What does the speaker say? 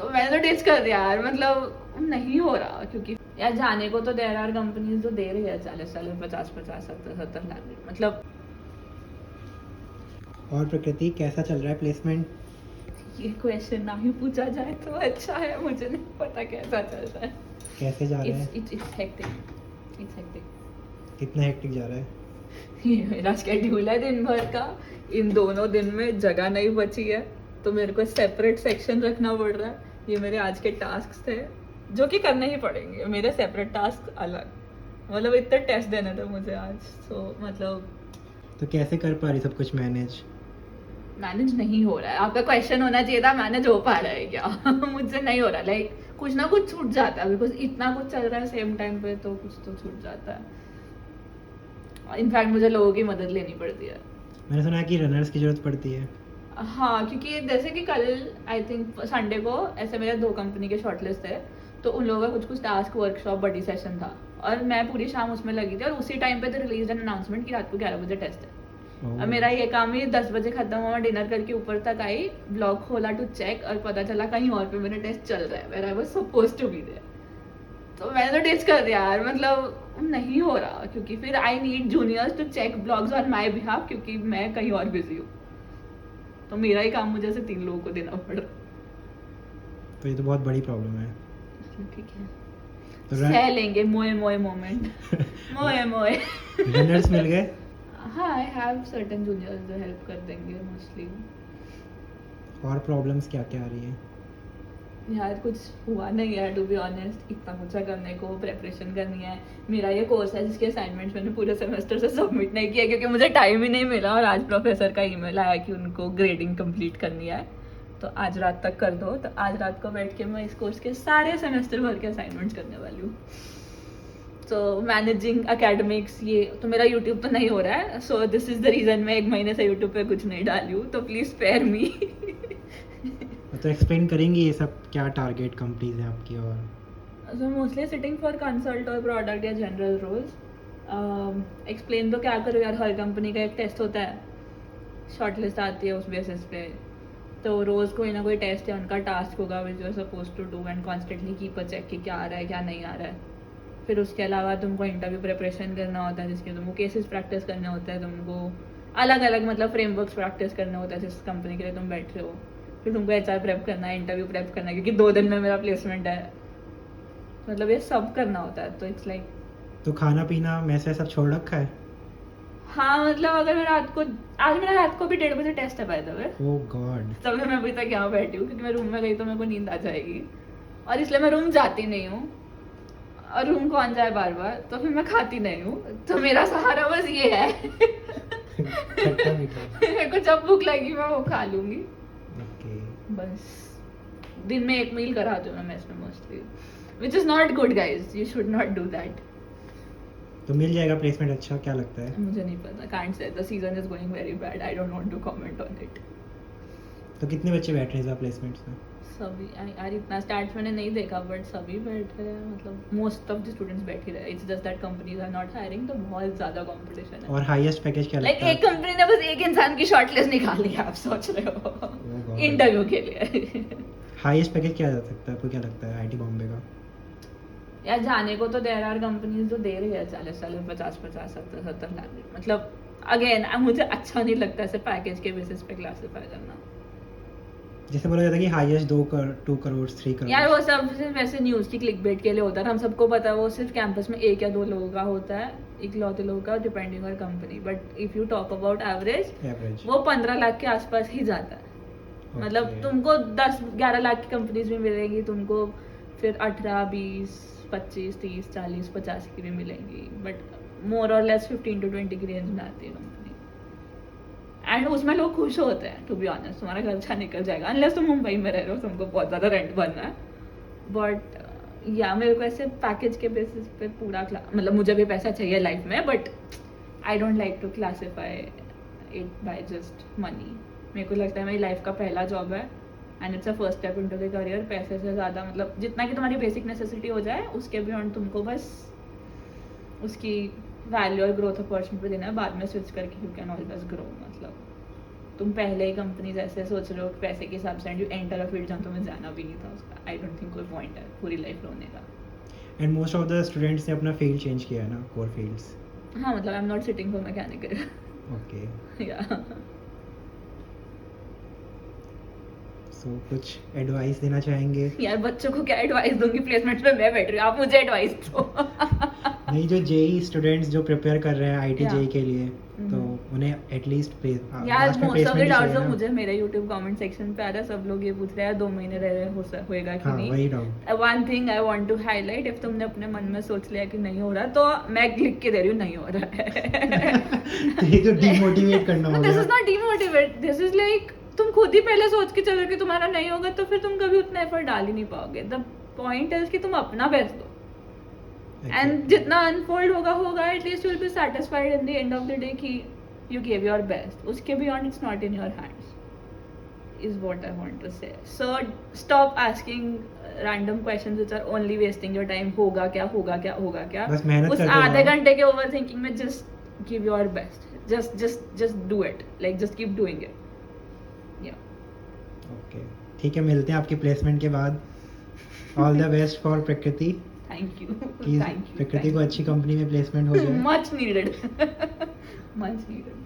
तो मैंने तो टेस्ट कर दिया यार, मतलब नहीं हो रहा, क्योंकि यार जाने को तो देयर आर कंपनीज जो दे रही है 40-40, 50-50, 70-70 लाख, मतलब और प्रकृति कैसा चल रहा है प्लेसमेंट? ये क्वेश्चन ना ही पूछा जाए तो अच्छा है, मुझे नहीं पता कैसा चल रहा है। कैसे जा रहा है? It's hectic, it's hectic. कितना हेक्टिक जा रहा है? ये मेरा शेड्यूल है दिन भर का, इन दोनों दिन में जगह नहीं बची है तो मेरे को सेपरेट सेक्शन रखना पड़ रहा है। ये मेरे आज के टास्क थे जो कि करने ही पड़ेंगे, मेरे सेपरेट टास्क अलग, मतलब इतने टेस्ट देने थे मुझे आज, तो मतलब तो कैसे कर पा रही सब कुछ मैनेज? मैनेज नहीं हो रहा है। आपका क्वेश्चन होना चाहिए था मैनेज हो पा रहा है क्या? मुझसे नहीं हो रहा, लाइक कुछ ना कुछ छूट जाता है, बिकॉज इतना कुछ चल रहा है सेम टाइम पे, तो कुछ तो छूट जाता है। इनफैक्ट मुझे लोगों की मदद लेनी पड़ती है। मैंने सुना है कि रनर्स की जरूरत पड़ती है। हाँ, क्योंकि जैसे कि कल आई थिंक संडे को ऐसे मेरे 2 कंपनी के शॉर्टलिस्ट थे, तो उन लोगों का कुछ टास्क वर्कशॉप बडी सेशन था और मैं पूरी शाम उसमें लगी थी, और उसी टाइम पे तो रिलीज एन अनाउंसमेंट कि रात को 11 बजे टेस्ट है। ओह। और मेरा ये काम ही 10 बजे खत्म हुआ, डिनर करके ऊपर तक आई, ब्लॉग खोला टू चेक, और पता चला कहीं और पे मेरा टेस्ट चल रहा है, where I was supposed to be there. तो मैंने तो टेस्ट कर दिया यार, मतलब नहीं हो रहा, क्योंकि फिर I need juniors to check blogs on my behalf, क्योंकि मैं कहीं और बिजी हूँ, तो मेरा ही काम मुझे से 3 लोगों को देना पड़ रहा। तो ये तो बहुत बड़ी प्रॉब्लम है। ठीक है, तो सह लेंगे, मोए मोए मोमेंट, मोए मोए। रनर्स मिल गए? हाँ, आई हैव सर्टेन जूनियर्स जो हेल्प कर देंगे मोस्टली। और प्रॉब्लम्स क्या क्या आ रही है? यार कुछ हुआ नहीं है टू बी ऑनेस्ट, इतना कुछ है करने को, प्रेपरेशन करनी है। मेरा ये कोर्स है जिसके असाइनमेंट्स मैंने पूरे सेमेस्टर से सबमिट नहीं किया, क्योंकि मुझे टाइम ही नहीं मिला, और आज प्रोफेसर का ईमेल आया कि उनको ग्रेडिंग कंप्लीट करनी है, तो आज रात तक कर दो। तो आज रात को बैठ के मैं इस कोर्स के सारे सेमेस्टर भर के असाइनमेंट्स करने वाली हूँ। तो मैनेजिंग एकेडमिक्स, ये तो मेरा यूट्यूब तो नहीं हो रहा है, so this is the reason मैं 1 महीने से यूट्यूब पे कुछ नहीं डाली हूँ, तो प्लीज स्पेयर मी। तो एक्सप्लेन करेंगी ये सब क्या टारगेट कंपनीज है आपकी? और So mostly sitting for consult और प्रोडक्ट या जनरल रोल्स। एक्सप्लेन तो क्या करो यार, हर कंपनी का एक टेस्ट होता है, शॉर्टलिस्ट आती है उस बेसिस पे, तो रोज़ कोई ना कोई टेस्ट है, उनका टास्क होगा which you are suppose to do, and constantly keep a check कि क्या आ रहा है क्या नहीं आ रहा है। फिर उसके अलावा तुमको इंटरव्यू प्रिपरेशन करना होता है, जिसके तुमको केसेस प्रैक्टिस करने होते हैं, तुमको अलग अलग मतलब फ्रेमवर्क्स प्रैक्टिस करने होता है जिस कंपनी के लिए तुम बैठ रहे हो। फिर तुमको HR प्रेप करना है, इंटरव्यू प्रेप करना है, क्योंकि 2 दिन में मेरा प्लेसमेंट है, मतलब ये सब करना होता है, तो इट्स लाइक तो खाना पीना मैसे सब छोड़ रखा है? हाँ, मतलब अगर मैं रात को, आज मेरा रात को भी 1:30 बजे टेस्ट है by the way, oh God. तभी मैं अभी तक यहाँ बैठी हूँ, क्योंकि मैं रूम में गई तो मेरे को नींद आ जाएगी, और इसलिए मैं रूम जाती नहीं हूँ, और रूम कौन जाए बार बार, तो फिर मैं खाती नहीं हूँ, तो मेरा सहारा बस ये है। खट्टा मीठा। मेरे को जब भूख लगी मैं वो खा लूंगी, ओके। बस। दिन में 1 मील कराती हूँ मैं मेस में mostly, which is not good guys, you should not do that. तो मिल जाएगा प्लेसमेंट अच्छा, क्या लगता है? मुझे नहीं पता, can't say, the season is going very bad, I don't want to comment on it. तो कितने बच्चे बैठ रहे हैं प्लेसमेंट्स में? सभी यार, इतना स्टार्ट मैंने नहीं देखा, बट सभी बैठ रहे हैं, मतलब मोस्ट ऑफ द स्टूडेंट्स बैठ ही रहे हैं। It's just that companies are not hiring, तो बहुत ज्यादा कंपटीशन है। और हाईएस्ट पैकेज क्या लाइक लगता है? एक कंपनी ने बस एक इंसान की शॉर्टलिस्ट निकाली है, आप सोच रहे हो, God. इंटरव्यू के लिए। हाईएस्ट पैकेज क्या जा सकता है, आपको क्या लगता है आईटी बॉम्बे का? यार जाने को तो देयर आर कंपनीज जो दे रही है 40-40, 50-50, 70-70 लाख, मतलब अगेन मुझे अच्छा नहीं लगता ऐसे पैकेज के बेसिस पे क्लासिफाई करना। जैसे बोला जाता है कि हाईएस्ट 2 करोड़ 3 करोड़। यार वो सब सिर्फ वैसे न्यूज़ की क्लिकबेट के लिए होता है, हम सबको पता है वो सिर्फ कैंपस में 1 या 2 लोगों का होता है, इकलौते लोगों का, depending on company, but if you talk about average वो 15 लाख के आसपास ही जाता है। मतलब तुमको 10-11 लाख की कंपनीज भी मिलेंगी तुमको, फिर 18, 20, 25, 30, 40, 50 की भी मिलेंगी, बट मोर और लेस 15 to 20 की रेंज में आती है कंपनी, एंड उसमें लोग खुश होते हैं टू बी ऑनेस्ट, तुम्हारा खर्चा निकल जाएगा, अनलेस तुम मुंबई में रह रहे हो, तुमको बहुत ज़्यादा रेंट भरना है। बट या मेरे को ऐसे पैकेज के बेसिस पे पूरा मतलब मुझे भी पैसा चाहिए लाइफ में, but I don't like to classify it by just money. मेरे को लगता है मेरी लाइफ का पहला जॉब है, and it's a first step into the career. पैसे से ज़्यादा मतलब जितना कि तुम्हारी बेसिक नेसेसिटी हो जाए, उसके बियॉन्ड तुमको बस उसकी वैल्यू और ग्रोथ अपॉर्चुनिटी देना है, बाद में स्विच करके यू कैन ऑलवेज ग्रो, मतलब तुम पहले ही कंपनी जैसे सोच रहे हो पैसे के हिसाब से and you enter a field जहाँ तुम्हें जाना भी नहीं था उसका, आई डोंट थिंक कोई पॉइंट है पूरी लाइफ रोने का. And most of the students ने अपना फील्ड चेंज किया है ना, कोर फील्ड्स. हाँ मतलब I am not sitting for mechanical. Okay. या सो कुछ एडवाइस देना चाहेंगे? यार बच्चों को क्या एडवाइस दूंगी, प्लेसमेंट में मैं बैठ रही हूँ, आप मुझे एडवाइस दो. नहीं, जो जेई स्टूडेंट्स जो प्रिपेयर कर रहे हैं आईटी Yeah. जेई के लिए, तो उन्हें एटलीस्ट यार मोस्ट ऑफ द डाउट्स जो मुझे मेरे YouTube कमेंट सेक्शन पे आ रहा है, सब लोग ये पूछ रहे हैं 2 महीने रह रहे होएगा कि हाँ, नहीं. वही doubt. One thing I want to highlight, if तुमने अपने मन में सोच लिया कि नहीं हो रहा तो मैं लिख के दे रही हूँ नहीं हो रहा है. ये तो डिमोटिवेट करना हो दिस गया. Is not demotivate, this is like तुम खुद ही पहले सोच के चलो कि तुम्हारा नहीं होगा तो फिर तुम कभी उतना एफर्ट डाल ही नहीं पाओगे. द पॉइंट इज कि तुम अपना बेस्ट दो एंड जितना अनफोल्ड होगा at least you will be satisfied in the end of the day कि you gave your best. उसके beyond it's not in your hands is what I want to say. So stop asking random questions which are only wasting your time. होगा क्या बस मेहनत उस करते आधे रहो. घंटे के overthinking में just give your best. Just do it. Like just keep doing it. Yeah. Okay, ठीक है, मिलते हैं आपकी प्लेसमेंट के बाद. ऑल द बेस्ट फॉर प्रकृति. Thank you. कि Thank you. प्रकृति को अच्छी कंपनी में प्लेसमेंट हो जाए. Much needed. Much needed.